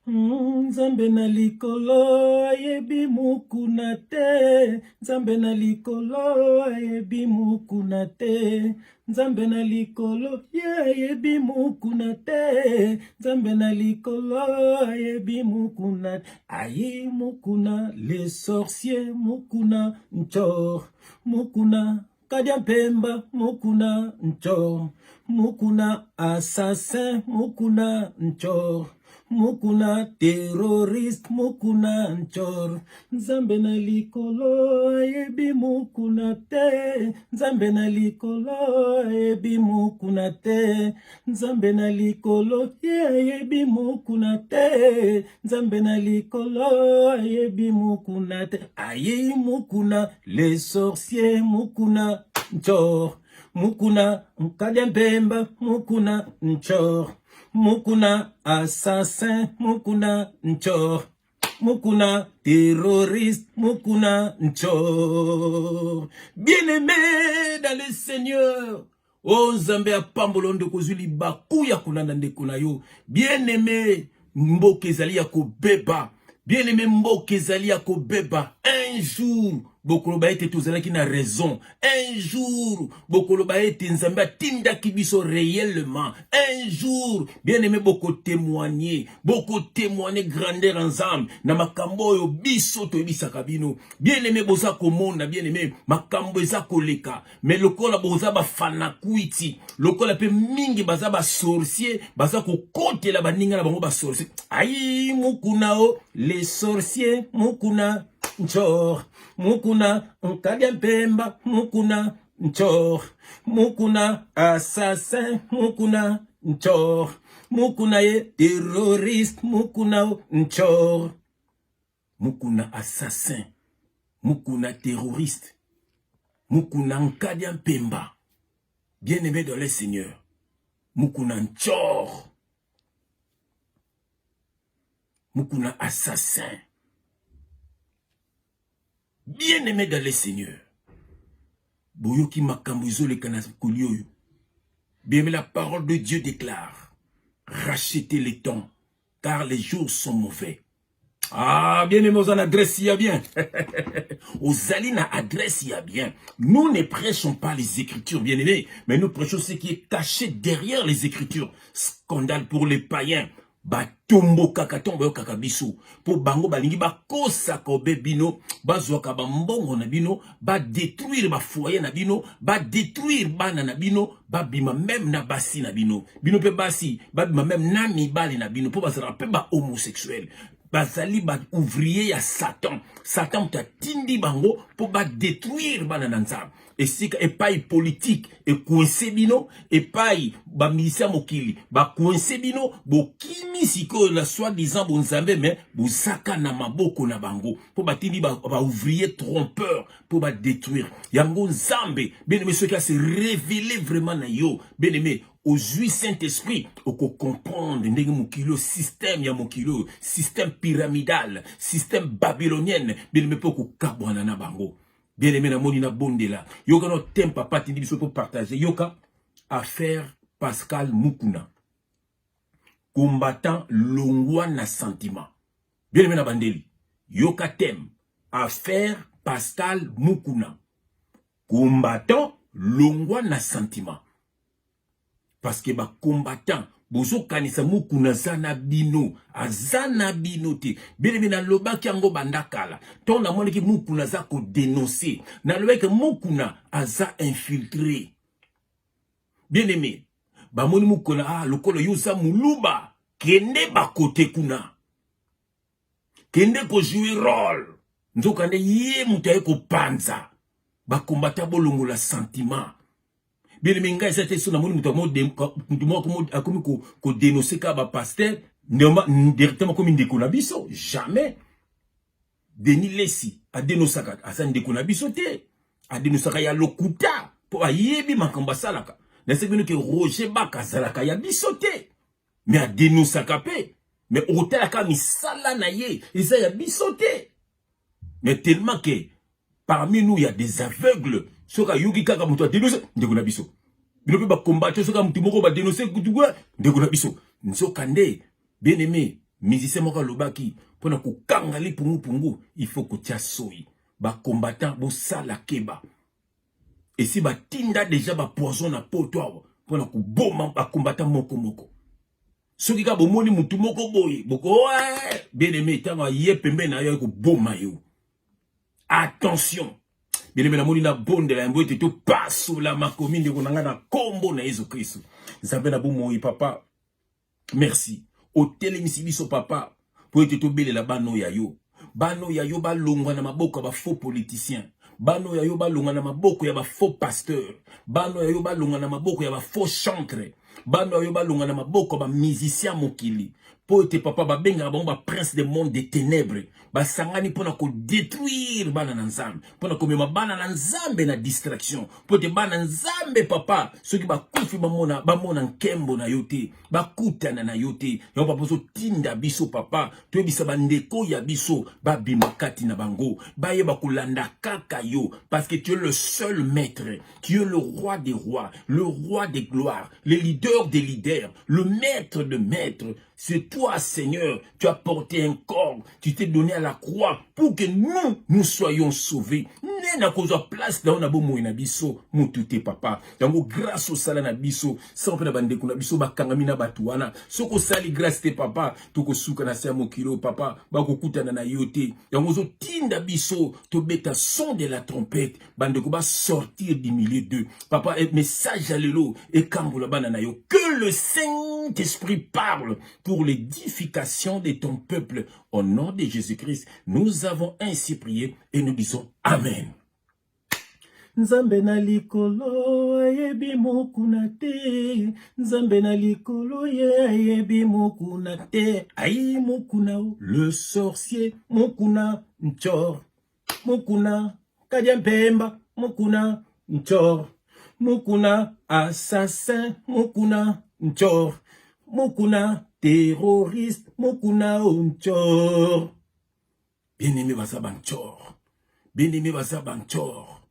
Nzambe na likolo ayebi mukuna te. Nzambe na likolo ayebi mukuna te. Nzambe na likolo ayebi mukuna te. Nzambe na likolo ayebi mukuna. Ayi mukuna les sorciers mukuna nchor. Mukuna Kadia Pemba mukuna nchor. Mukuna assassin mukuna nchor. Mukuna terroriste mukuna nchor. Nzambe na likolo ayebi mukuna te. Nzambe na likolo ayebi mukuna te. Nzambe na likolo ayebi mukuna te. Nzambe na likolo ayebi mukuna te. Aye mukuna les sorciers mukuna nchor. Mukuna Kadia Pemba mukuna nchor. Mukuna assassin mukuna nchor. Mukuna terroriste mukuna nchor. Bien-aimé dans le Seigneur, oh Nzambe apambolondo kozuli bakuya kunanda ndekuna yo. Bien-aimé mboke ezali ya kobeba. Bien-aimé mboke ezali ya kobeba. Un jour bokolo ba ete tozalaki na raison. Un jour bokolo ba ete Nzambe atindaki biso réellement. Un jour bien-aimé boko témoigner grandeur ensemble na makambo oyo biso toyebisaka bino. Bien-aimé boza komona, bien-aimé makambo eza koleka, mais lokola boza bafana kuiti, lokola pe mingi baza ba sorcier, baza kokotela baninga na bango ba sorcier. Ayi mukuna o les sorciers mukuna nchor. Mukuna Kadia Pemba mukuna nchor. Mukuna assassin mukuna nchor. Mukuna ye terroriste mukuna nchor. Mukuna assassin mukuna terroriste mukuna Kadia Pemba. Bien-aimé dans le Seigneur, mukuna nchor. Mukuna assassin. Bien-aimé dans le Seigneur, boyoki makambo izoleka na kolioyo. Bien-aimé, la parole de Dieu déclare: rachetez les temps, car les jours sont mauvais. Ah, bien-aimé, aux adresse y a bien. Aux alina adresse y a bien. Nous ne prêchons pas les Écritures, bien-aimé, mais nous prêchons ce qui est caché derrière les Écritures. Scandale pour les païens. Batombo kakatombo yo kakabiso po bango balingi bakosa ko bebino bazwaka bambongo na bino ba détruire ba foyer na bino ba détruire bana na bino ba bima même na basi na bino bino pe basi ba bima même na mibali na bino po bazara pe ba homosexuel bazali ba ouvrier ya Satan ta tindi bango po ba détruire bana na nzambe. Et si epai politique et coincé bino epai ba milisia mokili ba coincé bino bo kimi siko la soi-disant bonzambe mais bozaka na maboko na bango po batindi ba ouvrier trompeur po ba détruire yango nzambe. Bien-aimé, ce qui a se révélé vraiment na yo, bien-aimé, au juif Saint-Esprit, au comprendre le système ya mokilo, système pyramidal, système babylonien, bien-aimé, pour kabwana na bango. Bien-aimé, na moni na bondela. Yoka no thème papa tindi biso pour partager. Yoka affaire Pascal Mukuna, combattant longwa na sentiment. Bien-aimé na bandeli. Yoka thème affaire Pascal Mukuna, combattant longwa na sentiment. Parce que ba combattant bozo kanisa mukuna zana bino azana bino te. Bien-aimé, na lobaki yango bandakala ton na moni ki mukuna za ko dénoncer na lobaki mukuna aza infiltré. Bien-aimé, ba moni mukuna lokolo yoza muluba kende ba kote kuna kende ko jouer rôle nzokande ye mutaye ko panza ba combattant bolongo la sentiment. Bien-aimé, ngai c'était sur na moni mutu akomi ko dénoncer ka ba pasteur directement comme ndeko na biso. Jamais. Denis Lesi a dénoncé ka asa ndeko na biso te. A dénoncé ka ya lokuta po ayebi makambo salaka. Na sekbino ke Roger Baka salaka ya biso te. Mais a dénoncé ka pe. Mais otala ka misala na ye, eza ya biso te. Mais tellement que parmi nous il y a des aveugles. Soka yugi kaka mutu a dénoncé ndeko na biso. Bino ba combattre soka mutu moko ba dénoncer kutuwa ndeko na biso. Nzokande, bien-aimé, musicien moko lobaki pona ko kangali pungu il faut ko tia soyi ba combattant bo sala keba et si ba tinda déjà ba poison na poto pona ko boma ba combattant moko soki ka bomoni mutu moko boye boko bien aimé tanga ye pembe na yo ko boma yo. Attention, bien aimé na moni na bonde la mbote to passo la makomi ndeko nanga na kombo na Yesu Kristo. Nzambe na bomoyi papa. Merci. Au télémisi biso papa pour ete to belela bano ya yo. Bano ya yo ba longwa na maboko ba faux politiciens. Bano ya yo ba longwa na maboko ya ba faux pasteurs. Bano ya yo ba longwa na maboko ya ba faux chantres. Bano ya yo ba longwa na maboko ba musiciens mokili. Po ete papa ba benga ba prince des mondes des ténèbres. Ba sangani pona ko détruire bana na nzambe. Pona ko mema bana na nzambe na distraction. Po ete bana nzambe papa soki ba kufi ba mona nkembo na yote. Ba kutana na yote. Yo papa so tinda biso papa. To bisa bandeko ya biso ba bimakati na bango. Ba ye ba kulanda kaka yo parce que tu es le seul maître. Tu es le roi des rois, le roi des gloires, le leader des leaders, le maître de maîtres. C'est toi, Seigneur, tu as porté un corps, tu t'es donné à la croix pour que nous soyons sauvés. Nena koza place dans na bomo na biso, mutute papa. Yango grâce au sala na biso, sans na bande kuna biso bakangami na batuana. Soko sali grâce te papa, toko suka na sa mokilo papa, bakokutana na yote. Yango zo tinda biso, to beta son de la trompette, bande ko ba sortir du milieu d'eux. Papa, message allélo et kambola bana na yo. Que le Saint-Esprit parle pour l'édification de ton peuple. Au nom de Jésus-Christ, nous avons ainsi prié et nous disons Amen. Nzambe na likolo yebi mokuna te. Nzambe na likolo yebi mokuna te. Aïe mokuna le sorcier mokuna nchor. Mokuna kadiampemba mokuna nchor. Mokuna assassin mokuna nchor. Mokuna terroriste mokuna nchor. Bien-aimé basabanchor. Bien-aimé basabanchor.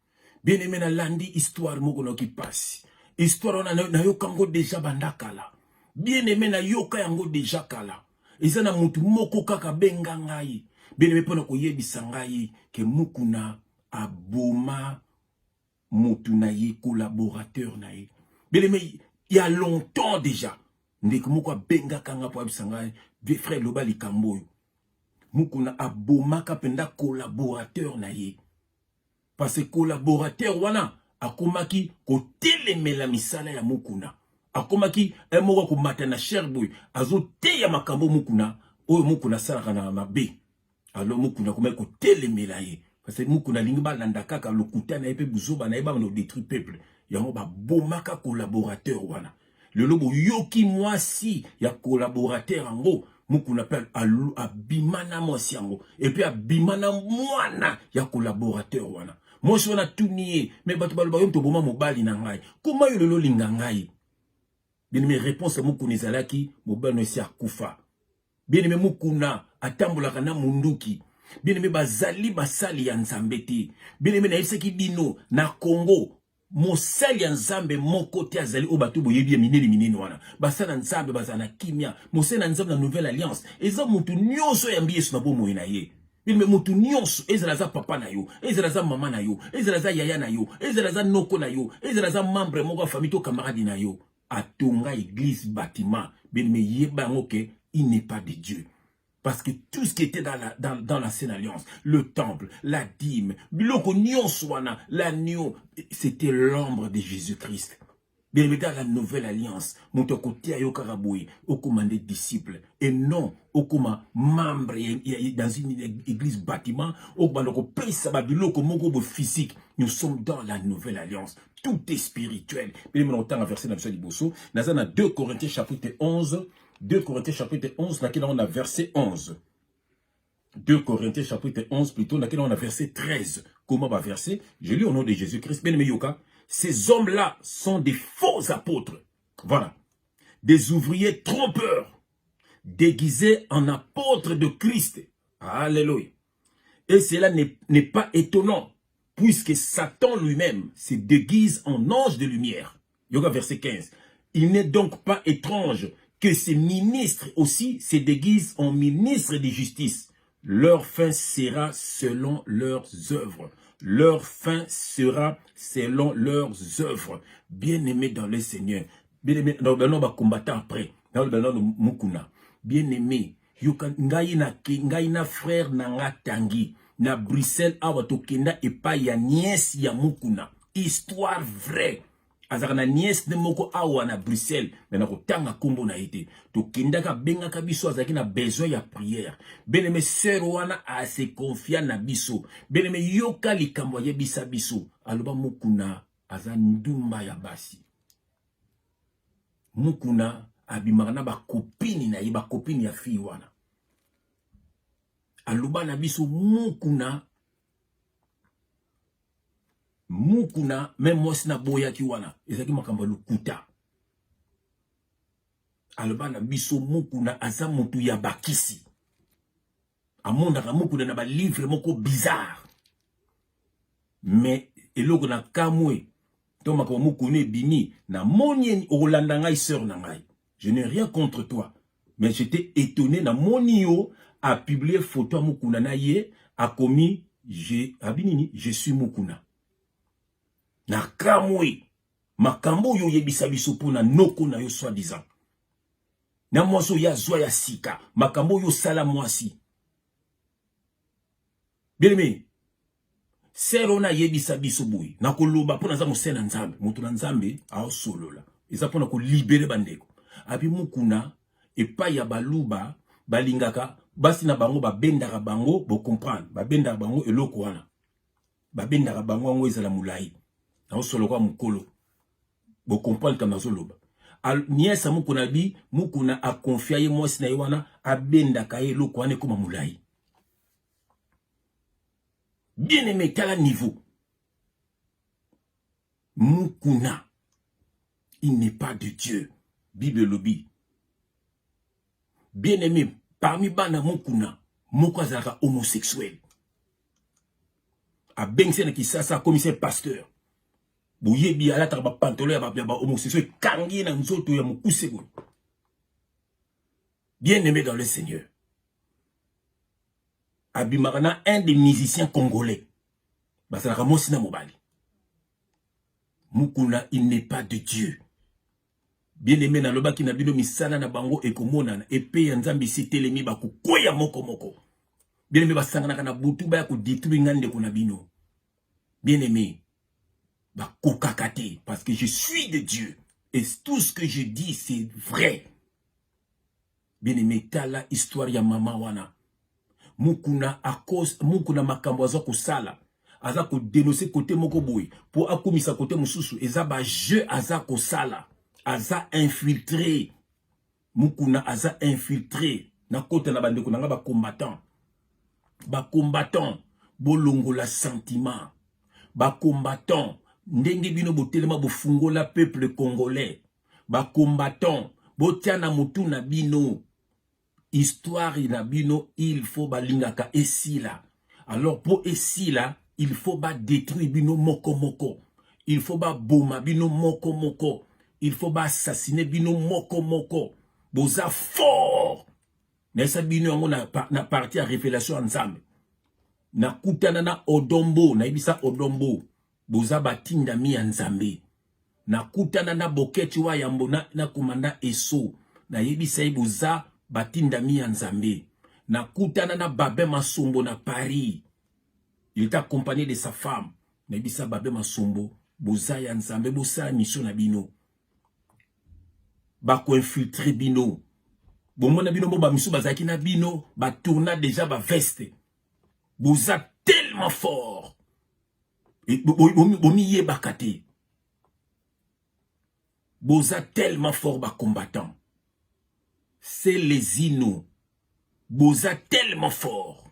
Bien-aimé na landi histoire moko no ki passe. Histoire na yo kango déjà bandakala. Bien-aimé na yoka yango déjà kala. Eza na mutu moko kaka benga ngai. Bien-aimé pona ko yebisa ngai ke mukuna aboma mutu na ye collaborateur na ye. Bien-aimé il y a longtemps déjà. Ndeko moko benga kanga po yebisa ngai frère Lobali Kamboyo. Mukuna aboma ka penda collaborateur na ye. Parce que collaborateur wana akomaki ko telemela misala ya mukuna. Akomaki moko ko matana sherboy azo te ya makambo mukuna oyo mukuna salaka na mabe. Alors mukuna komaki ko telemela ye. Parce que mukuna lingi ba landa kaka lokuta na epe buzoba na eba no détruit peuple. Yango ba bomaka collaborateur wana. Le lobo yoki mwasi ya collaborateur ango. Mukuna appelle abimana mwasiango. Et puis abimana mwana ya collaborateur wana. Moi je wana tuniye. Mais batu baluba yom to boma mobali na ngai. Comment yo lelo linga ngai? Bien aimé réponse à mukuna ezalaki mobali no esi akufa. Bien aimé mukuna atambolaka na munduki. Bien aimé bazali basali ya nzambe te. Bien aimé na yebisaki bino na Congo. Mosali ya nzambe moko te azali o bato boyebi ya minene wana. Basala nzambe bazana kimia. Mosali na nzambe na nouvelle alliance. Eza mutu nyonso ya mbiyesu na bomo na ye. Mais mutu nyonso ezala za papa na yo, ezala za mama na yo, ezala za yaya na yo, ezala za noko na yo, ezala za membre moko ya famille to camarade na yo. Atonga église bâtiment. Bien mais yeba ngoke, il n'est pas de Dieu. Parce que tout ce qui était dans la Sainte Alliance, le temple, la dîme, l'agneau, c'était l'ombre de Jésus-Christ. Bien dans la nouvelle alliance, mon côté à Yokaraboui, au commandé disciple, et non au commandé membre dans une église bâtiment, au commandé physique. Nous sommes dans la nouvelle alliance. Tout est spirituel. Bien on entend un verset dans le Bosso, dans 2 Corinthiens chapitre 11. 2 Corinthiens chapitre 11, laquelle on a verset 11. 2 Corinthiens chapitre 11, plutôt, laquelle on a verset 13. Comment va verser? Je lis au nom de Jésus-Christ. Bien aimé Yoka, ces hommes-là sont des faux apôtres. Voilà. Des ouvriers trompeurs, déguisés en apôtres de Christ. Alléluia. Et cela n'est pas étonnant, puisque Satan lui-même se déguise en ange de lumière. Yoka verset 15. Il n'est donc pas étrange que ces ministres aussi se déguisent en ministres de justice. Leur fin sera selon leurs œuvres. Leur fin sera selon leurs œuvres. Bien-aimés dans le Seigneur. Bien-aimés dans le combattant après. Dans le Mukuna. Bien-aimés. Ngai na frère na tangi. Na Bruxelles awa tokenda epa ya nièce ya Mukuna. Histoire vraie. Azaka na nièce de moko awa na Bruxelles. Mais na kotanga kombo na ite. Tokenda ka benga ka biso azaki na besoin ya prière. Bien-aimé sœur wana a se confier na biso. Bien-aimé yoka likambo ya bisa biso. Aloba Mukuna aza ndumba ya basi. Mukuna abimaka na ba copine na ye ba copine ya fille wana. Aloba na biso Mukuna même moi sina boya ki wana ezaki makambo lukuta. Aloba na biso Mukuna aza mutu ya bakisi. Amondaka Mukuna na ba livre moko bizarre. Mais eloko na kamwe to makambo Mukuna bini na moni olanda ngai sœur na ngai. Je n'ai rien contre toi, mais j'étais étonné na monio a publié photo Mukuna na ye a commis je suis Mukuna. Na kamwe makambo yo yebisa biso pona noko na yo soi-disant. Na mwaso ya zwa ya sika makambo yo sala mwasi. Bien-aimé, serona yebisa biso boy na koloba pona za mosena nzambe mutu na nzambe a solola. Eza pona ko libérer bandeko. Abi Mukuna epa ya baluba balingaka basi na bango babendaka bango bo comprendre babendaka bango eloko wana babendaka bango ngo ezala mulai na osolo kwa mukolo bo comprendre kama zoloba al niesa Mukuna bi Mukuna a confié ye mwasi na ye wana abendaka ye eloko wana koma mulai. Bien aimé kala niveau Mukuna il n'est pas de Dieu. Bible lobby. Bien aimé, parmi bana Mukuna, moko azalaka homosexuel. A Bengsena ki sasa commissaire pasteur. Boyebi alata ba pantolo ya ba homosexuel kangi na nzoto ya mukuse bo. Bien aimé dans le Seigneur. Abimarana un des musiciens congolais. Basalaka mosina mobali. Mukuna il n'est pas de Dieu. Bien-aimé na loba ki na bino misana na bango ekomona epe ya nzambi sitelemi bakukoya moko. Bien-aimé basangana na butu ba ko détruire ngande ko na bino. Bien-aimé bakokakate parce que je suis de Dieu et tout ce que je dis c'est vrai. Bien-aimé tala histoire ya mama wana. Mukuna à cause Mukuna makambo aza ko sala aza ko dénoncer côté moko boy pour akomisa côté mususu eza ba jeu aza ko sala. Aza infiltré. Mukuna aza infiltré. Na kote na bandeko na nga ba combattant. Ba combattant. Bolongo la sentiment. Ba combattant. Ndenge bino botelema bofungola peuple congolais. Ba combattant. Botiana mutu na bino. Histoire na bino. Il faut ba lingaka esila. Alors pour esila. Il faut ba détruire bino moko. Il faut ba boma bino moko. Il faut pas assassiner bino moko. Boza fort. Nesa bino yango na partie à révélation ensemble. Na kutana na Odombo, na ibisa Odombo. Boza batinda mi nzambe. Na kutana na Bokechi wa yambo na komanda Eso. Na ibisa boza batinda mi nzambe. Na kutana na Babé Masombo na Paris. Il est accompagné de sa femme. Na ibisa Babé Masombo. Boza ya nzambe bosa mission na bino. Bako infiltré bino. Bomona bino bo ba misu bazaki na bino ba tourna déjà ba veste. Boza tellement fort. Et bomi ye bakate. Boza tellement fort ba combattant. C'est les inos. Boza tellement fort.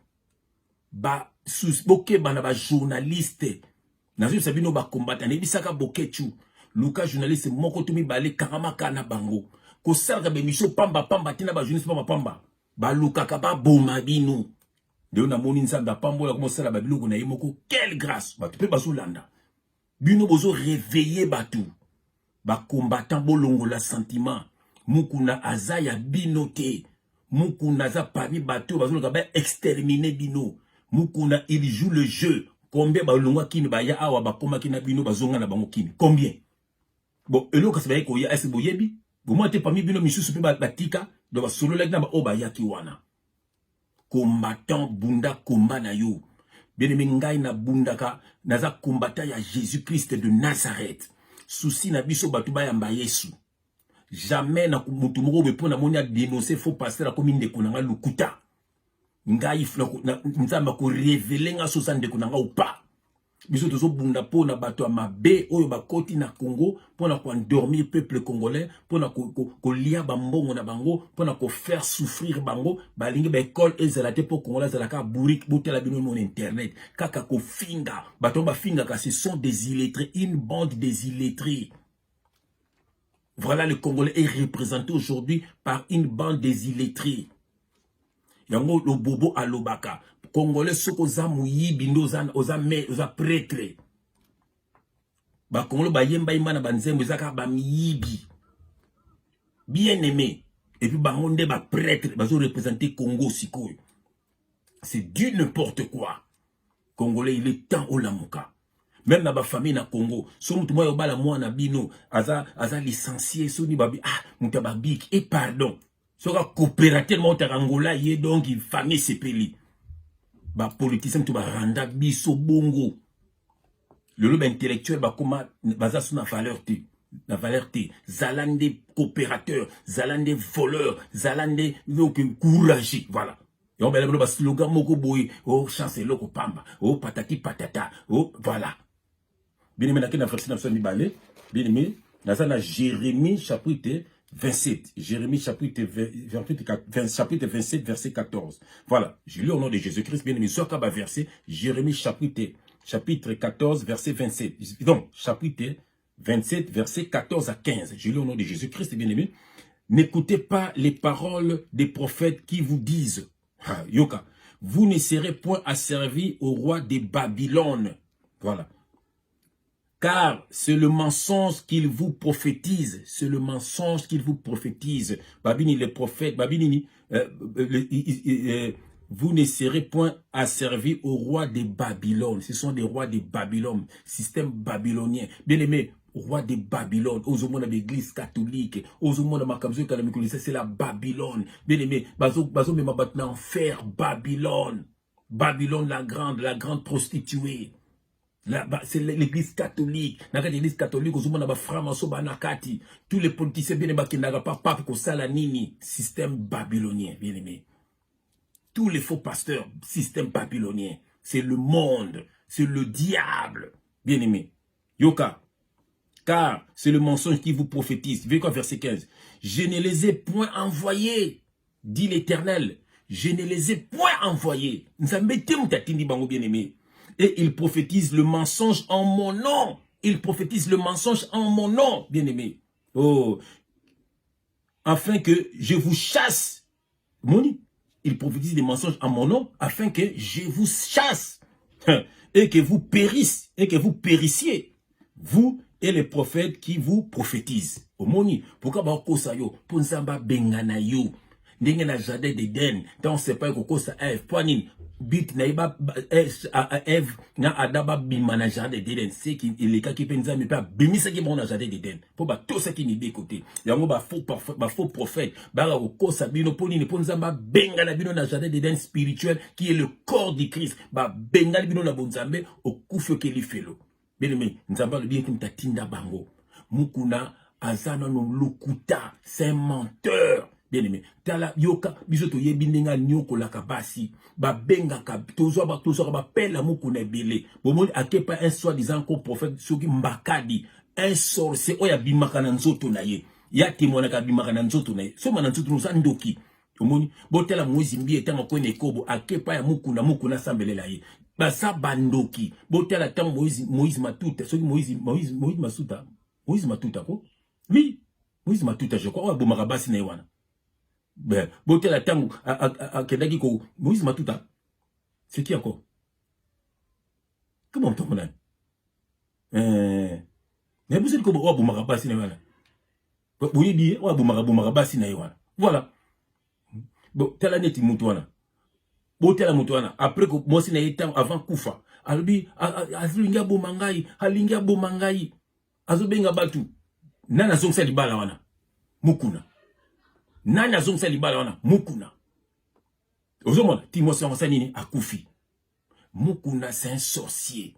Ba susboke bana ba journaliste. Nazo sabino ba combattant ne bisaka bokechu. Luka journaliste moko tumi bale karamaka na bango. Ko salga be miso pamba tina ba journaliste pamba. Ba luka ka ba boma binu. De na moni nzamba pambola ko sala ba biluko na yemoko. Quelle grâce. Ba tupe bazolanda. Bino bozo réveiller batu. Ba combattant bolongo la sentiment. mukuna aza ya bino te, mukuna aza parmi bato bazoloka ba exterminer bino, mukuna il joue le jeu. Combien balongwa kini baya awa bakoma kina bino bazonga na bango kini, combien? Bon, eloko kasi baye koya ese boyebi, bomwa te parmi bino misusu pe batika do basolo la na ba obaya ki wana. Combattant bunda komba na yo. Bien-aimé ngai na bundaka naza combattant ya Jésus-Christ de Nazareth. Souci na biso batu bayamba Yesu. Jamais na mutu moko bepo na moni a dénoncer faux pasteur comme ndeko nanga lukuta. Ngai nzamba ko révéler nga sosa ndeko nanga ou pas. Biso tozo bunda po na bato ya mabe oyo bakoti na Congo po na ko endormir peuple congolais, po na ko lia bambongo na bango, po na ko faire souffrir bango, balingi ba école ezalate po congolais zalaka bourrique botela bino mon internet. Kaka ko finga, bato ba finga ka ce sont des illettrés, une bande des illettrés. Voilà, le Congolais est représenté aujourd'hui par une bande des illettrés. Yango lo bobo alobaka. Congolais soko za muyibi ndo oza prêtre. Ba Congolais ba yemba imana banzembo zaka ba miyibi. Bien aimé. Et puis bango nde ba prêtre bazo représenter Congo sikoyo. C'est du n'importe quoi. Congolais il est temps au lamuka. Même dans ma famille na Congo, so mutu moyo bala mwana bino aza licencié so ni babi muta babik et pardon. So ka coopérateur monta Angola yé donc il famille sepeli. Ba politicien tu ba randa biso bongo. Le lobe intellectuel ba koma baza suna valeur te. La valeur te. Zalande coopérateur, zalande voleur, zalande donc courageux, voilà. Et on va le slogan moko boy, oh chance loko pamba, oh patati patata, oh voilà. Bien aimé, na frère Sina Soni Balé, bien aimé, na Jérémie chapitre 27, Jérémie chapitre 27, verset 14. Voilà, je lis au nom de Jésus-Christ, bien aimé, soit kaba verset, Jérémie chapitre 14, verset 27. Donc, chapitre 27, verset 14 à 15. Je lis au nom de Jésus-Christ, bien aimé. N'écoutez pas les paroles des prophètes qui vous disent, Yoka, vous ne serez point asservis au roi de Babylone. Voilà. Car c'est le mensonge qu'il vous prophétise. C'est le mensonge qu'il vous prophétise. Babini, les prophètes, Babini, vous ne serez point asservis au roi de Babylone. Ce sont des rois de Babylone, système babylonien. Bien aimé, roi de Babylone, aux hommes de l'église catholique, aux hommes de Makamzo, c'est la Babylone. Bien aimé, bazo me maintenant en fer, Babylone. Babylone la grande prostituée. C'est l'église catholique. L'église catholique, aux hommes de Framaso Banakati. Tous les politiciens, bien aimé, qui n'ont pas pape, salanini, système babylonien, bien aimé. Tous les faux pasteurs, système babylonien. C'est le monde, c'est le diable, bien aimé. Yoka. Car c'est le mensonge qui vous prophétise. Verset 15. Je ne les ai point envoyés, dit l'Éternel. Je ne les ai point envoyés. Bien aimé. Et ils prophétisent le mensonge en mon nom. Ils prophétisent le mensonge en mon nom, bien aimé. Oh. Afin que je vous chasse. Moni. Ils prophétisent des mensonges en mon nom afin que je vous chasse. Et que vous périssiez. Et que vous périssiez. Vous et les prophètes qui vous prophétisent. Omoni, pourquoi ba kosa yo, ponzamba bengana yo. Ndenge na jardin d'Éden, tant on sait pas kosa Ève, poanine, bit na iba Ève na adaba bimana jardin d'Éden, c'est qui les cas qui penza mais pas bimisa qui bon na jardin d'Éden. Pour ba tout ça qui ni de côté. Yango ba faux prophète, ba kosa bino ponine ponzamba bengana bino na jardin d'Éden spirituel qui est le corps du Christ. Ba bengana bino na bonzambe au kufyo ke li felo. Bien aimé, nous avons le bien qui m'tatinda bango. Mukuna azana no lukuta, c'est un menteur. Bien aimé, tala yoka bisoto yebindenga nyoko la kabasi, ba benga ka tozo ba pela mukuna belé. Bomoni akepa un soi-disant comme prophète soki mbakadi, un sorcier oya bimaka na nzoto na ye. Ya timona ka bimaka na nzoto na ye. So mana nzoto no ndoki. Omoni botela Moïse mbi etanga kone kobo akepa ya mukuna sambelela ye. Basa bandoki botela tant Moïse Matuta soki Moïse Matuta ko oui Moïse Matuta je crois bo makabasi na wana ben botela tant akedaki ko Moïse Matuta c'est qui encore comment on mais vous êtes ko bo makabasi na wana boyebi wa bomaka basi na ye wana. Voilà. Bon, tala neti mutu wana. Bo tala mutu wana. Après que moi si na ye avant kufa. Alobi alinga bomangai, alinga bomangai. Azobenga batu. Nana zongsa libala wana. Mukuna. Nana zongsa libala wana. Mukuna. Ozomona, Timothée Wansanini akufi. Mukuna c'est un sorcier.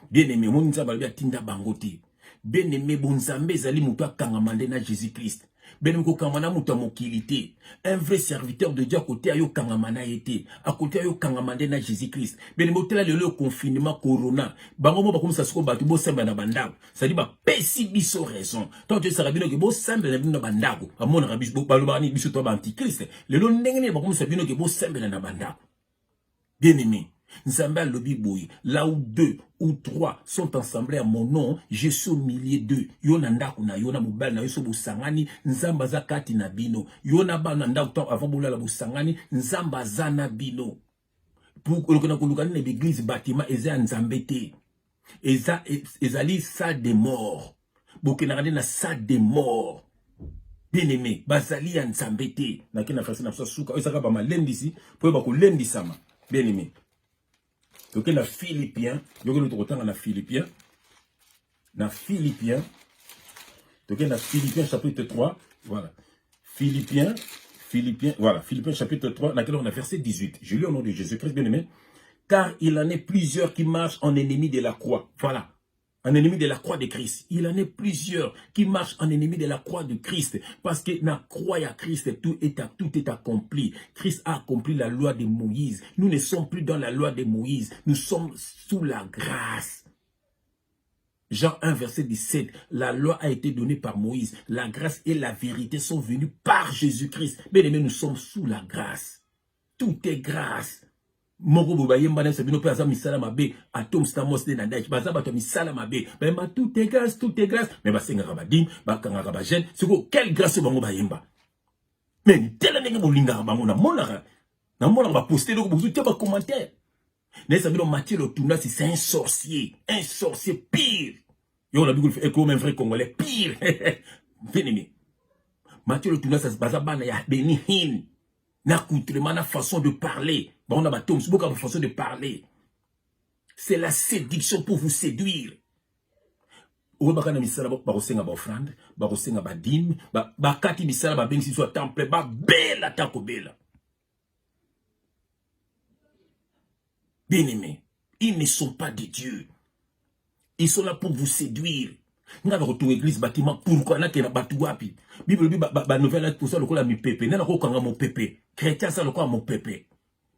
Bien aimé, mon nzamba lui a tinda bangote. Bien aimé, bon nzambe zali mutu akangamande na Jésus-Christ. Bien aimé, kangamana mutu mokilité. Un vrai serviteur de Dieu à côté ayo kangamana été. À côté ayo kangamande na Jésus-Christ. Bien aimé, tela le confinement corona. Bango mo bakomi sasuko batu bo semba na bandako. Ça dit ba pesi biso raison. Tant que ça rabino ke bo semba na bandako. Amona rabiso bo balobani biso to ba antichrist. Le lo ndenge bakomi sabino ke bo semba na bandako. Bien aimé. Nzamba lobi boy, là où 2 ou 3 sont assemblés à mon nom, je suis au milieu d'eux. Yona ndaku na yona mobile na yoso busangani, nzamba za kati na bino. Yona ba na ndaku avant boula la busangani, nzamba za na bino. Pour que nous connaissons l'église bâtiment, eza nzambete. Ezali sa de mort. Bokena na sa de mort. Bien aimé, bazali nzambete. Na kina fasi na suka, osaka ba malendi si, po ba ko lendi sama. Bien aimé. Donc, na Philippiens, donc na Philippiens, donc na Philippiens chapitre 3, voilà. Philippiens, voilà, Philippiens chapitre 3, dans lequel on a verset 18. Je lis au nom de Jésus-Christ, bien aimé. Car il en est plusieurs qui marchent en ennemi de la croix. Voilà. En ennemi de la croix de Christ. Il en est plusieurs qui marchent en ennemi de la croix de Christ. Parce que dans la croix à Christ, tout est accompli. Christ a accompli la loi de Moïse. Nous ne sommes plus dans la loi de Moïse. Nous sommes sous la grâce. Jean 1, verset 17. La loi a été donnée par Moïse. La grâce et la vérité sont venues par Jésus-Christ. Bien aimé, nous sommes sous la grâce. Tout est grâce. Moko bobayemba na sabino pe azam misala mabe atom stamos de nadaj bazaba to misala mabe ba tout est grâce mais ba senga badim ba kanga ba jeune siko quelle grâce bango bayemba mais tela ndenge bolinga bango na mona ba poster donc bozu te ba commentaire na sabino Mathieu le Tunda c'est un sorcier pire yo la bigul fait comme un vrai congolais pire venez Mathieu le Tunda ça se bazaba na ya benihin na coutrement na façon de parler. Bon, on a bateau, c'est beaucoup de façon de parler. C'est la séduction pour vous séduire. Ou bakana misala ba kosenga ba offrande, ba kosenga ba dîme, ba kati misala ba bengi soit temple ba bela tako bela. Bien-aimés, ils ne sont pas des dieux. Ils sont là pour vous séduire. Nga retour église bâtiment pourquoi na kena batu wapi Bible bi ba nouvelle pour ça le kola mi pepe na ko kanga mo pepe chrétien ça le kola mo pepe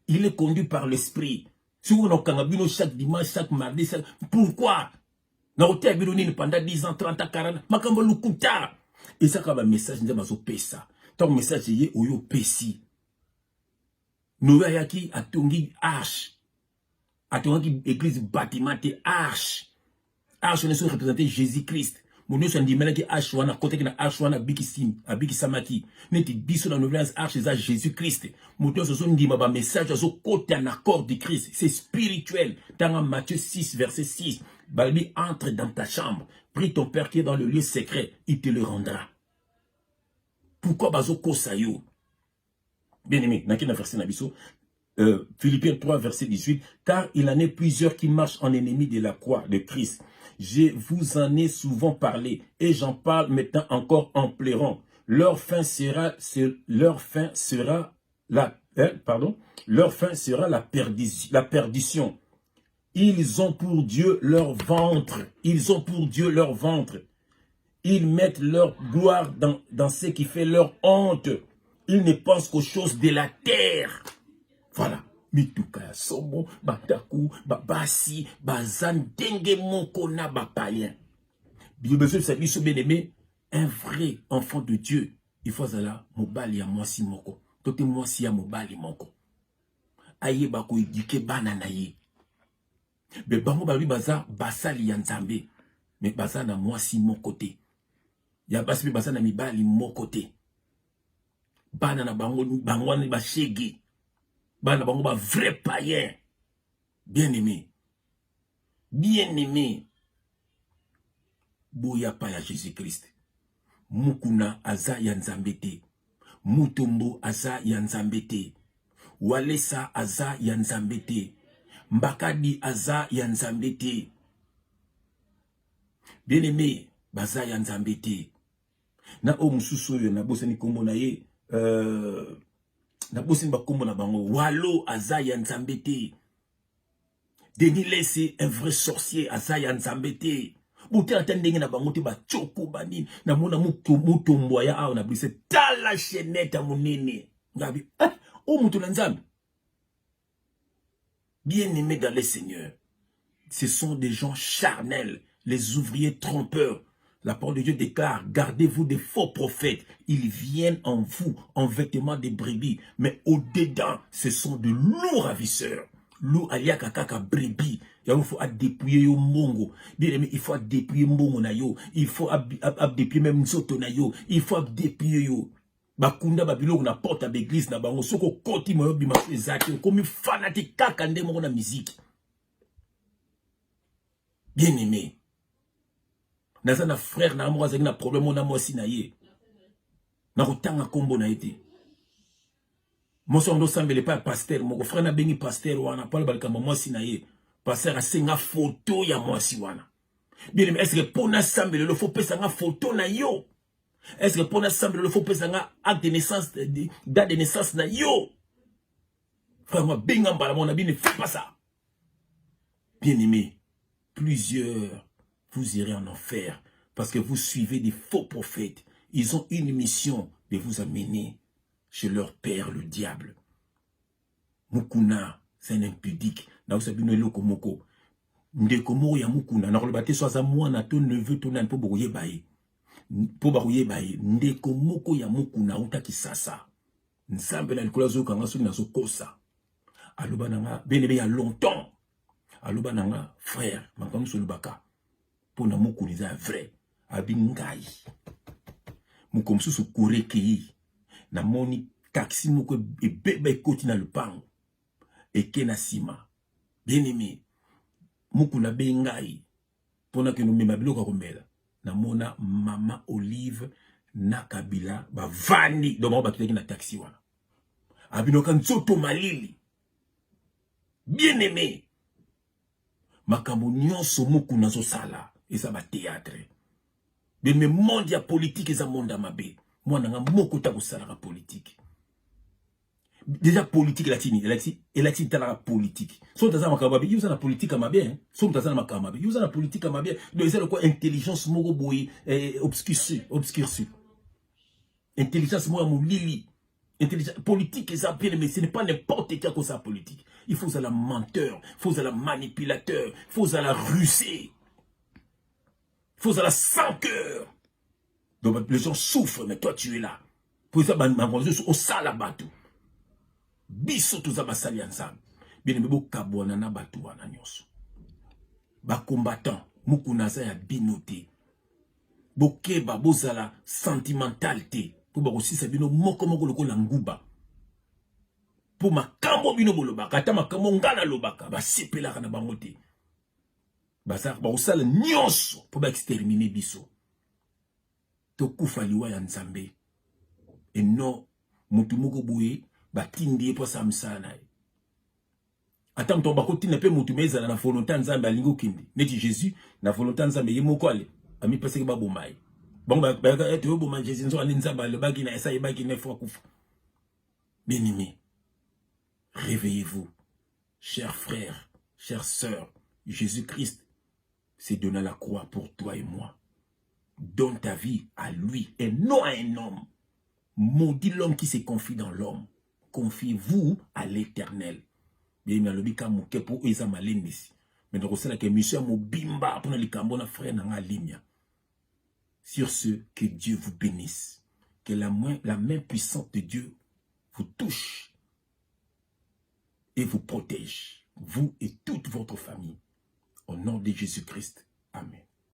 il est conduit par l'esprit si on kanga bino chaque dimanche chaque mardi pourquoi na hotel bino ni pendant 10 ans 30 ans 40 makambo lukuta et ça ka ba message nda bazo pesa ton message yé oyo pesi nouvelle yaki atongi arche atongi église bâtiment te arche. Arche ne sont représentés Jésus-Christ. Mon Dieu, c'est un dimanche qui arche wana côté qui na arche wana bikisim, abikisamaki. Neti biso na nouvelle arche c'est Jésus-Christ. Mon Dieu, ce sont dit ma message au côté en accord de Christ. C'est spirituel. Dans Matthieu 6 verset 6, Balbi entre dans ta chambre, prie ton père qui est dans le lieu secret, il te le rendra. Pourquoi bazo kosayo? Bien-aimé, n'a qu'un verset na biso. Philippiens 3 verset 18, car il en est plusieurs qui marchent en ennemi de la croix de Christ. Je vous en ai souvent parlé et j'en parle maintenant encore en pleurant. Leur fin sera la perdition. Ils ont pour Dieu leur ventre. Ils mettent leur gloire dans ce qui fait leur honte. Ils ne pensent qu'aux choses de la terre. Voilà. Mituka somo, bataku, babasi, bazan, denge monkona, bapalien. Bien aimé, un vrai enfant de Dieu, il faut ça mobali ya mwasi moko. Tote mwasi ya mobali moko. Aye bako idike bana na ye. Be bango babi baza basali ya nzambe. Me baza na mwasi moko te. Ya basi baza na mibali moko te. Bana na bango ni bashegi. Bana bango ba vrai païen. Bien-aimé. Bien-aimé. Boya pa ya Jésus-Christ. Mukuna aza ya Nzambe te. Mutombo aza ya Nzambe te. Walesa aza ya Nzambe te. Mbakadi aza ya Nzambe te. Bien-aimé, baza ya Nzambe te. Na o mususu yo na bosani kombo na ye na bosani bakombo na bango Walo aza ya Nzambe te. Denis Lesse, un vrai sorcier aza ya Nzambe te. Boute atendenge na bango te ba choko banini na mona mutombo ya awo na brise tala cheneta munene ngabi o mutu na Nzambe. Bien-aimés dans le Seigneur, ce sont des gens charnels, les ouvriers trompeurs. La parole de Dieu déclare, gardez-vous des faux prophètes. Ils viennent en vous, en vêtements de brebis. Mais au-dedans, ce sont de lourds ravisseurs. Loup aliaka kaka brebis. Il faut dépouiller yo mbongo. Bien aimé, il faut dépouiller mbongo na yo. Il faut dépouiller même nzoto na yo. Il faut dépouiller yo. Bakunda babilo na porte à l'église na bango. Soko koti moyo bima ezaki. Komi fanatique kaka nde moko na musique. Bien aimé. Naza na frère na amour azaki na problème na moi si na ye. Na kotanga kombo na ete. Moso ndo sambele pa pasteur, mon frère na bengi pasteur wana pa balika moi si na ye. Pasteur a senga photo ya moi si wana. Bien aimé, est-ce que pona sambele le faut pesa nga photo na yo? Est-ce que pona sambele le faut pesa nga acte de naissance date de naissance na yo? Frère moi benga mbala mon abi ne fait pas ça. Bien aimé, plusieurs vous irez en enfer parce que vous suivez des faux prophètes. Ils ont une mission de vous amener chez leur père, le diable. Mukuna, c'est un impudique. Dans ce bino eloko moko. Ndeko moko ya mukuna. Na kolobate soza mwana ton neveu ton nan po boye baye. Po baye baye. Ndeko moko ya mukuna uta kisasa. Nzambe na likola zo kanga so na so kosa. Aloba nanga benebe ya longtemps. Aloba nanga frère, makambo so lubaka. Pona mukuni za vrai. Abingai. Mukomsu su kureki. Na moni taxi moko ebebe koti na lupango. Eke na sima. Bien aimé. Mukuna bengai. Pona ke no mema biloko komela. Na mona mama Olive na Kabila ba vandi. Domo ba kitaki na taxi wana. Abinoka nzoto malili. Bien aimé. Makambo nyonso mukuna zo sala. Eza ba théâtre. Bien aimé, monde ya politique eza monde mabe. Moi nanga moko ta kosala ka politique. Déjà politique latini, latini tala politique. So taza makababe, yuza na politique amabe, hein. So taza na makababe, yuza na politique amabe. Donc c'est quoi intelligence moko boy obscurci. Intelligence mo lili. Intelligence politique ça bien mais ce n'est pas n'importe qui a ça politique. Il faut ça la menteur, il faut ça la manipulateur, il faut ça la rusé. Il faut ça la sans cœur. Donc les gens souffrent mais toi tu es là. Pour ça au salabatou. Biso tuza basali ensemble. Bien aimé bo kabwana na batu wana nyonso. Ba combattant mukunaza ya binoté. Bokeba bozala sentimentalité. Pour ba aussi bino moko lokola nguba. Pour makambo bino bolobaka ata makambo ngala lobaka ba sepelaka na bango te. Bazar ba osala nyonso pour ba exterminer biso. To kufa liwa ya Nzambe. Et non mutu moko boye batindi po samsana. Attends ton bakoti ne peut mutu meza na volonté Nzambe alingo kindi. Neti Jésus na volonté Nzambe ye moko ale. Ami pese ba bomai. Bon ba eto bomai Jésus nzo ali Nzambe le baki na esa yebaki ne fois kufa. Bien-aimés, réveillez-vous. Chers frères, chères sœurs, Jésus-Christ s'est donné à la croix pour toi et moi. Donne ta vie à lui et non à un homme. Maudit l'homme qui se confie dans l'homme. Confiez-vous à l'Éternel. Bien, mais le cas mouké pour eux, ça m'a l'ennemi. Mais donc, c'est là que monsieur Mobimba pour les cambona frère dans la ligne. Sur ce, que Dieu vous bénisse. Que la main puissante de Dieu vous touche et vous protège. Vous et toute votre famille. Au nom de Jésus-Christ. Amen.